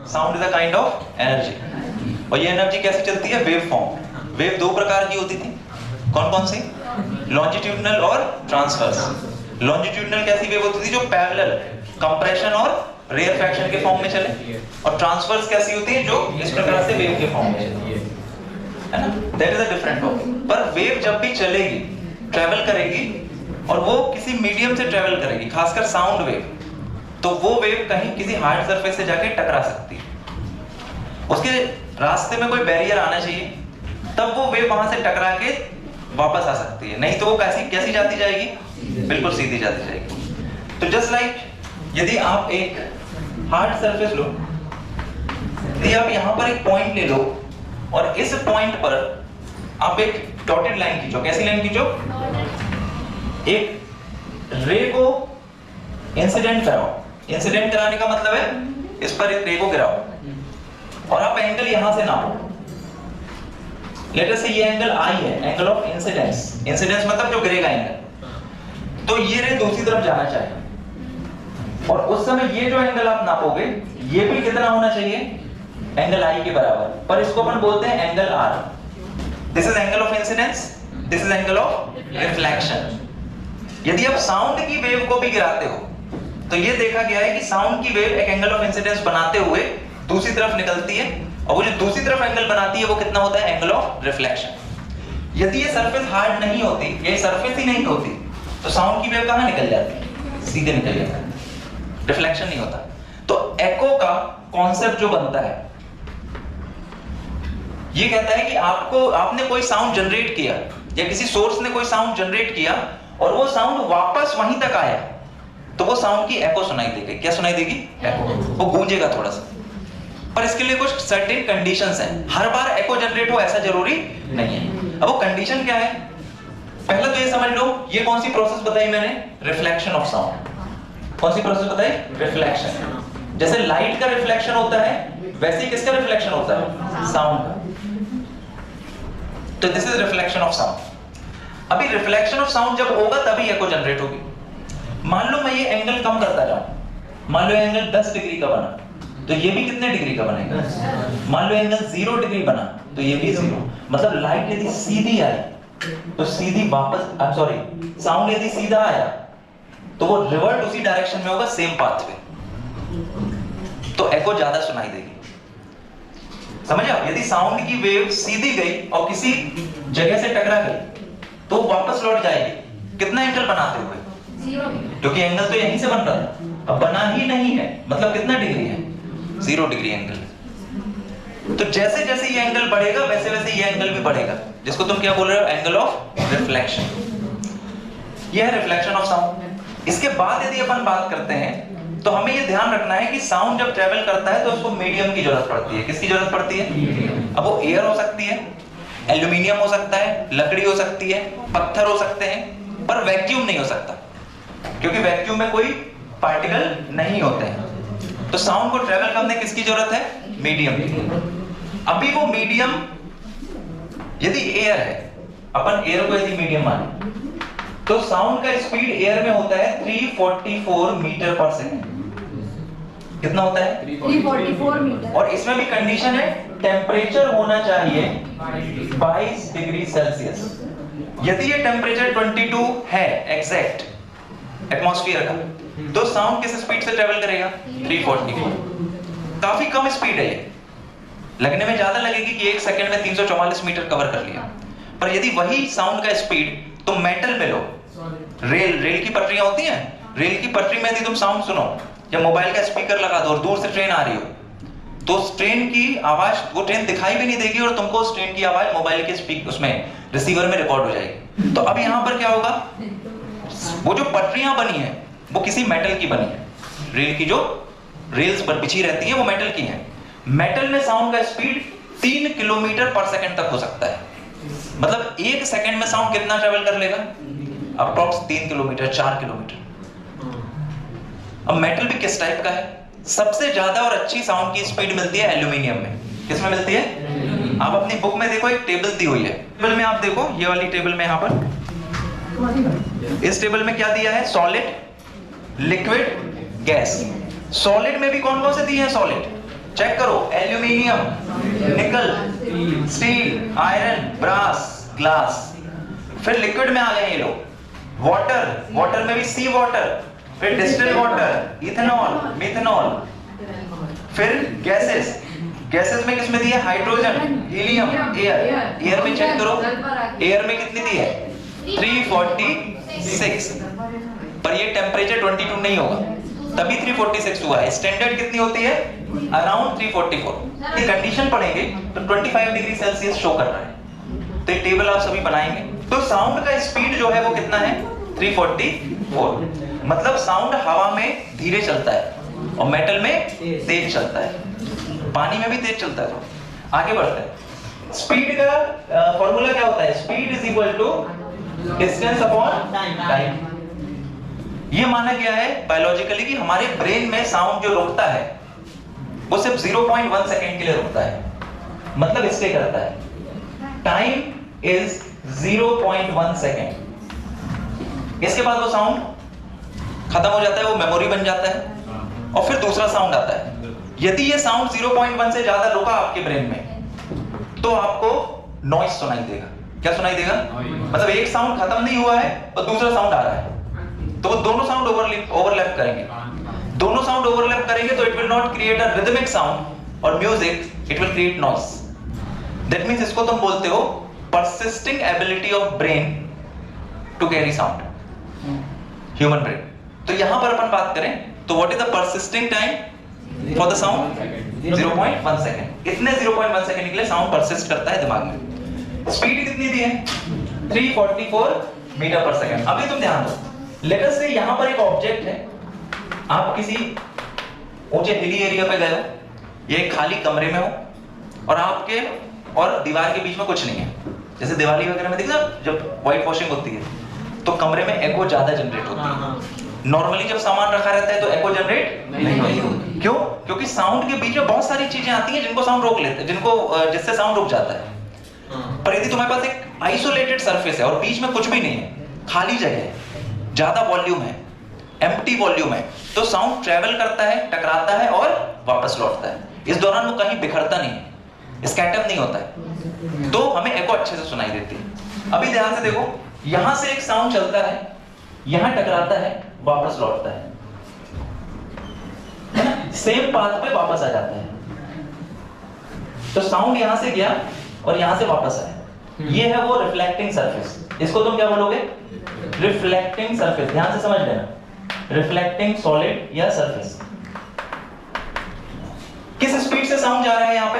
Sound is a kind of energy. और ये energy कैसे चलती है? Wave form. वेव दो प्रकार की होती थी, कौन कौन सी? लॉन्जिट्यूडनल और ट्रांसवर्स। लॉन्जिट्यूडनल कैसी वेव होती थी? जो पैरेलल कंप्रेशन और रेयरफैक्शन के फॉर्म में चले। और ट्रांसवर्स कैसी होती है? जो इस प्रकार से वेव के फॉर्म में चले, है ना? That is a different topic. पर वेव जब भी चलेगी, ट्रेवल करेगी, और वो किसी मीडियम से ट्रेवल करेगी, खासकर साउंड वेव, तो वो वेव कहीं किसी हार्ड सरफेस से जाके टकरा सकती है। उसके रास्ते में कोई बैरियर आना चाहिए, तब वो वेव वहां से टकरा के वापस आ सकती है। नहीं तो वो कैसी जाती जाएगी? बिल्कुल सीधी जाती जाएगी। तो जस्ट लाइक यदि आप एक हार्ड सरफेस लो, यदि आप यहां पर एक पॉइंट ले लो और इस पॉइंट पर आप एक डॉटेड लाइन खींचो। कैसी लाइन खींचो? एक रे को इंसिडेंट कराओ। इंसिडेंट कराने का मतलब है इस पर एक रे को गिराओ, और आप एंगल यहां से नापो। लेट अस से ये एंगल आई है, एंगल ऑफ इंसिडेंस। इंसिडेंस मतलब जो गिरेगा एंगल। तो ये रे दूसरी तरफ जाना चाहिए, और उस समय ये जो एंगल आप नापोगे, ये भी कितना होना चाहिए? एंगल आई के बराबर। पर इसको अपन बोलते हैं angle R. This is angle of incidence, this is angle of reflection. यदि आप साउंड की वेव को भी गिराते हो, तो ये देखा गया है कि साउंड की वेव एक एंगल ऑफ इंसिडेंस बनाते हुए दूसरी तरफ निकलती है, और वो जो दूसरी तरफ एंगल बनाती है वो कितना होता है? Angle of reflection. यदि ये सरफेस हार्ड नहीं होती, ये सरफेस ही नहीं होती, तो साउंड की वेव कहां निकल जाती? सीधे निकल जाता है, रिफ्लेक्शन नहीं होता। तो एको का कॉन्सेप्ट जो बनता है, ये कहता है कि आपने कोई साउंड जनरेट किया, या किसी सोर्स ने कोई साउंड जनरेट किया, और वो साउंड वापस वहीं तक आया, तो वो साउंड की एको सुनाई देगी। क्या सुनाई देगी? एको। वो गूंजेगा थोड़ा सा। पर इसके लिए कुछ सर्टेन कंडीशंस हैं। हर बार एको जनरेट हो ऐसा जरूरी नहीं है। अब वो कंडीशन क्या है? पहले तो ये समझ लो, ये कौन सी प्रोसेस बताई मैंने? Reflection of sound. कौन सी प्रोसेस बताई? रिफ्लेक्शन। जैसे लाइट का रिफ्लेक्शन होता है, वैसे ही किसका रिफ्लेक्शन होता है? साउंड का। तो this is reflection of sound. अभी रिफ्लेक्शन ऑफ साउंड जब होगा तभी एको जनरेट होगी। मान लो मैं ये एंगल कम करता जाऊं, मान लो एंगल 10 डिग्री का बना, तो ये भी कितने डिग्री का बनेगा? मान लो एंगल 0 डिग्री बना, तो ये भी 0। मतलब लाइट यदि सीधी आई तो सीधी वापस, साउंड यदि सीधा आया तो वो रिवर्ट उसी डायरेक्शन में होगा, सेम पाथ पे, तो एको ज्यादा सुनाई देगी। समझ आप? यदि साउंड की वेव सीधी गई और किसी जगह से टकरा गई, तो वापस लौट जाएगी। कितना एंगल बनाते हुए? 0, क्योंकि एंगल तो यहीं से बन रहा है, अब बना ही नहीं है, मतलब कितना डिग्री है? 0 डिग्री एंगल। तो जैसे जैसे ये एंगल बढ़ेगा, वैसे वैसे ये एंगल भी बढ़ेगा, जिसको तुम क्या बोल रहे हो? Angle of reflection. ये है रिफ्लेक्शन ऑफ साउंड। इसके बाद यदि अपन बात करते हैं, तो हमें ये ध्यान रखना है कि साउंड जब ट्रेवल करता है तो उसको मीडियम की जरूरत पड़ती है। किसकी जरूरत पड़ती है? अब वो एयर हो सकती है, एल्यूमिनियम हो सकता है, लकड़ी हो सकती है, पत्थर हो सकते हैं, पर वैक्यूम नहीं हो सकता, क्योंकि वैक्यूम में कोई पार्टिकल नहीं होते हैं। तो साउंड को ट्रेवल करने किसकी जरूरत है? मीडियम की। अभी वो मीडियम यदि एयर है, अपन एयर को यदि मीडियम माने, तो साउंड का स्पीड एयर में होता है 344 मीटर पर सेकंड। कितना होता है? 344 मीटर। और इसमें भी कंडीशन है, टेम्परेचर होना चाहिए 22 डिग्री सेल्सियस। यदि ये टेम्परेचर 22 है एग्जैक्ट एटमॉस्फेयर का, तो साउंड किस स्पीड से ट्रेवल करेगा? 344। काफी कम स्पीड है ये, लगने में ज्यादा लगेगी कि 1 सेकंड में 344 मीटर कवर कर लिया। पर यदि वही साउंड का स्पीड तुम मेटल में लो, रेल की पटरियां होती हैं, रेल की पटरी में यदि तुम साउंड सुनो, या मोबाइल का स्पीकर लगा दो और दूर से ट्रेन आ रही हो, तो उस ट्रेन की आवाज, वो ट्रेन दिखाई भी नहीं देगी, और तुमको उस ट्रेन की आवाज मोबाइल के स्पीकर उसमें रिसीवर में रिकॉर्ड हो जाएगी। तो अब यहां पर क्या होगा? वो जो पटरियां बनी है वो किसी मेटल की बनी है। रेल की जो रेल्स पर बिछी रहती है वो मेटल की है। मेटल में साउंड का स्पीड 3 किलोमीटर पर सेकंड तक हो सकता है। मतलब 1 सेकंड में साउंड कितना ट्रेवल कर लेगा? Approx 3 kilometre, 4 kilometre. अब मेटल भी किस टाइप का है? सबसे ज्यादा और अच्छी साउंड की स्पीड मिलती है एल्यूमिनियम में। किसमें मिलती है? आप अपनी बुक में देखो, एक टेबल दी हुई है। टेबल में आप देखो, ये वाली टेबल में, यहां पर इस टेबल में क्या दिया है? Solid, liquid, gas. सॉलिड में भी कौन कौन से दिए हैं? सॉलिड चेक करो, एल्यूमिनियम, निकल, स्टील, आयरन, ब्रास, ग्लास। फिर लिक्विड में आ गए ये लोग, वाटर, वाटर में भी सी वाटर, फिर डिस्टिल्ड वाटर, इथेनॉल, मिथेनॉल। फिर गैसेस, गैसेस में किसमें दी है? Hydrogen, helium, air. एयर में चेक करो, एयर में कितनी दी है? 346। पर ये टेम्परेचर 22 नहीं होगा, तभी 346 हुआ है। स्टैंडर्ड कितनी होती है? अराउंड 344। ये कंडीशन पढ़ेंगे तो 25 डिग्री सेल्सियस शो कर रहा है। तो ये टेबल आप सभी बनाएंगे। तो साउंड का स्पीड जो है वो कितना है? 344। मतलब साउंड हवा में धीरे चलता है और मेटल में तेज चलता है, पानी में भी तेज चलता है। आगे बढ़ते हैं। स्पीड का फॉर्मूला क्या होता है? Speed is equal to distance upon time. ये माना गया है बायोलॉजिकली कि हमारे ब्रेन में साउंड जो रुकता है वो सिर्फ 0.1 सेकेंड के लिए रुकता है, मतलब स्टे करता है। Time is 0.1 second. इसके बाद वो साउंड खत्म हो जाता है, वो मेमोरी बन जाता है और फिर दूसरा साउंड आता है। यदि ये साउंड 0.1 से ज्यादा रुका आपके ब्रेन में तो आपको नॉइज सुनाई देगा। क्या सुनाई देगा? मतलब एक साउंड खत्म नहीं हुआ है और दूसरा साउंड आ रहा है, तो वो दोनों साउंड ओवरलैप करेंगे। दोनों साउंड ओवरलैप करेंगे तो it will not create a rhythmic sound और music, it will create noise. That means इसको तुम बोलते हो persisting ability of brain to carry sound, human brain। तो यहां पर अपन बात करें तो what is the persisting time for the sound? 0.1 second. इतने 0.1 सेकंड के लिए साउंड परसिस्ट करता है दिमाग में। स्पीड कितनी दी है? 344 मीटर पर सेकंड। अभी तुम ध्यान दो, लेट अस से यहां पर एक ऑब्जेक्ट है, आप किसी ऊंचे हिली एरिया पे गए हो, ये खाली कमरे में हो और आपके और दीवार के बीच में कुछ नहीं है। जैसे दिवाली वगैरह में देखा जब व्हाइट वॉशिंग होती है तो कमरे में एको ज्यादा जनरेट होती है। नॉर्मली जब सामान रखा रहता है तो एको जनरेट नहीं होती। क्यों? क्योंकि साउंड के बीच में बहुत सारी चीजें आती हैं जिनको साउंड रोक लेते हैं, जिससे साउंड रुक जाता है। पर यदि तुम्हारे पास एक आइसोलेटेड सरफेस है और बीच में कुछ भी नहीं है, खाली जगह है, ज्यादा वॉल्यूम है, एम्प्टी वॉल्यूम है, तो साउंड ट्रेवल करता है, टकराता है और वापस लौटता है। इस दौरान वो कहीं बिखरता नहीं है, स्कैटर नहीं होता है, तो हमें एको अच्छे से सुनाई देती है। अभी ध्यान से देखो, यहां से एक साउंड चलता है, यहां टकराता है, वापस लौटता है, सेम पाथ पे वापस आ जाता है। तो साउंड यहां से गया और यहां से वापस आया। ये है वो रिफ्लेक्टिंग सरफेस। इसको तुम क्या बोलोगे? Reflecting surface. ध्यान से समझ लेना, रिफ्लेक्टिंग सॉलिड या सरफेस। किस स्पीड से साउंड जा रहा है यहाँ पे?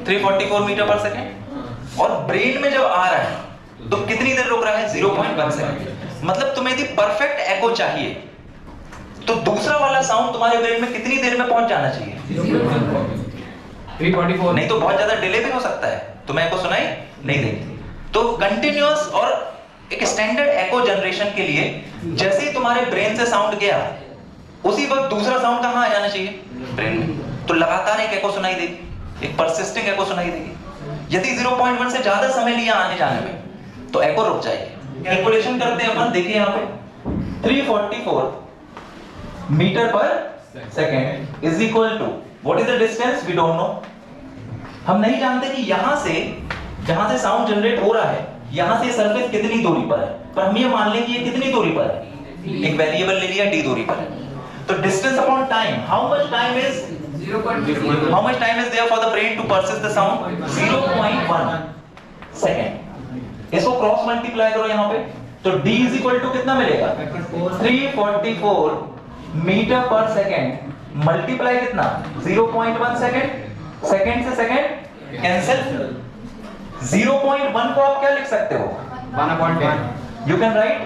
344 मीटर पर सेकेंड। और ब्रेन में जब आ रहा है तो कितनी देर रुक रहा है? 0.1 सेकेंड। मतलब तुम्हें यदि परफेक्ट एको चाहिए तो दूसरा वाला साउंड तुम्हारे ब्रेन में कितनी देर में पहुंच जाना चाहिए? 344। नहीं तो बहुत ज्यादा डिले भी हो सकता है, तुम्हें एको सुनाई नहीं देगी। तो कंटिन्यूअस और एक स्टैंडर्ड एको जनरेशन के लिए जैसे ही तुम्हारे ब्रेन से साउंड गया उसी वक्त दूसरा साउंड कहां आ जाना चाहिए? ब्रेन में। तो लगातार एक एको सुनाई देगी, एक परसिस्टिंग एको सुनाई देगी। यदि 0.1 से ज्यादा समय लिया आने जाने में तो एको रुक जाएगी। कैलकुलेशन करते हैं अपन, देखिए यहाँ पे 344 मीटर पर second is equal to what is the distance? We don't know. हम नहीं जानते कि यहां से जहां से साउंड जनरेट हो रहा है यहां से सरफेस कितनी दूरी पर है, पर हम ये मान लें कि ये कितनी दूरी पर है, एक वेरिएबल ले लिया, d दूरी पर है। तो distance upon time, how much time is how much time is there for the brain to persist the sound? 0.1 second. इसको क्रॉस मल्टीप्लाई करो यहाँ पे तो d is equal to कितना मिलेगा? 344 मीटर पर सेकेंड मल्टीप्लाई कितना? 0.1 सेकेंड। सेकेंड से सेकेंड कैंसिल। 0.1 को आप क्या लिख सकते हो? 1/10। You can write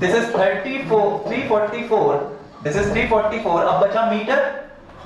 this is 344, this is 344। अब बचा मीटर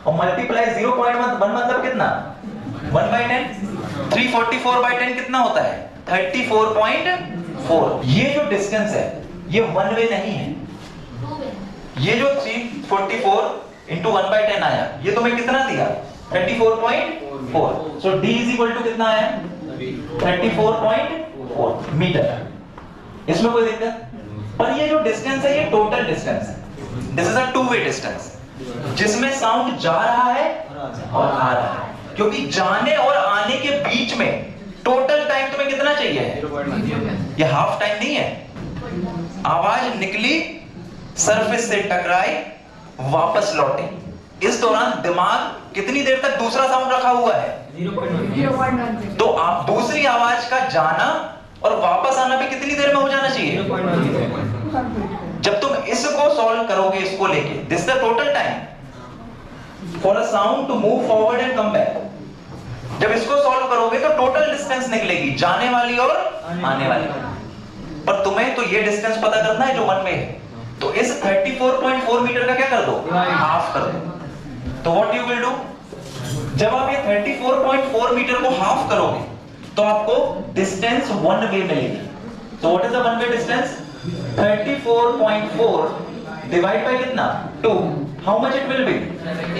और मल्टीप्लाई 0.1 मतलब कितना? 1/10। 344/10 कितना होता है? 34.4। ये जो डिस्टेंस है ये वन वे नहीं है। ये जो 344 into 1/10 आया ये तुम्हें कितना दिया? 34.4। सो d is equal to कितना आया? 34.4 मीटर। इसमें कोई दिक्कत? पर ये जो डिस्टेंस है ये टोटल डिस्टेंस है। This is a two way distance जिसमें साउंड जा रहा है और आ रहा है, क्योंकि जाने और आने के बीच में टोटल टाइम तुम्हें कितना चाहिए? ये हाफ टाइम नहीं है। आवाज निकली, सरफेस से टकराई, वापस लौटे, इस दौरान दिमाग कितनी देर तक दूसरा साउंड रखा हुआ है? 0.1। तो आप दूसरी आवाज का जाना और वापस आना भी कितनी देर में हो जाना चाहिए? 0.1। जब तुम इसको सॉल्व करोगे, इसको लेके, this the total time for a sound to move forward and come back. जब इसको सॉल्व करोगे तो टोटल डिस्टेंस निकलेगी, जाने वाली और आने वाली। पर तुम्हें तो ये डिस्टेंस पता करना है जो वन में है, तो इस 34.4 मीटर का क्या कर दो? हाफ कर दो। तो व्हाट यू विल डू, जब आप ये 34.4 मीटर को हाफ करोगे तो आपको डिस्टेंस वन वे मिलेगी। तो what is the one way distance? 34.4 divide by कितना? 2। How much it will be?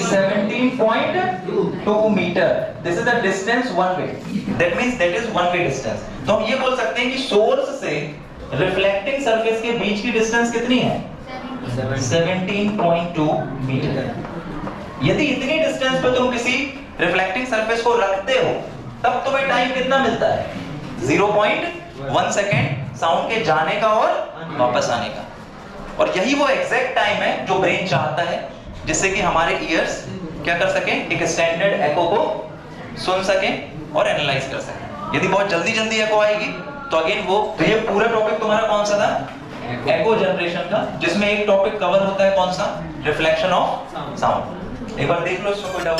17.2 metre. This is the distance one way, that means that is one way distance. तो हम ये बोल सकते हैं कि सोर्स से रिफ्लेक्टिंग सरफेस के बीच की डिस्टेंस कितनी है? 17.2 मीटर। यदि इतनी डिस्टेंस पे तुम किसी रिफ्लेक्टिंग सरफेस को रखते हो, तब तुम्हें टाइम कितना मिलता है? 0.1 सेकेंड साउंड के जाने का और वापस आने का। और यही वो एग्जैक्ट टाइम है जो ब्रेन चाहता है, जिससे कि हमारे ईयर्स क्या कर सके? एक स्टैंडर्ड एको को सुन सके और एनालाइज कर सके। यदि बहुत जल्दी जल्दी एको आएगी तो अगेन वो, तो ये पूरा टॉपिक तुम्हारा कौन सा था? एको जनरेशन का, जिसमें एक टॉपिक कवर होता है कौन सा? Reflection of sound. एक बार देख लो, इसमें कोई डाउट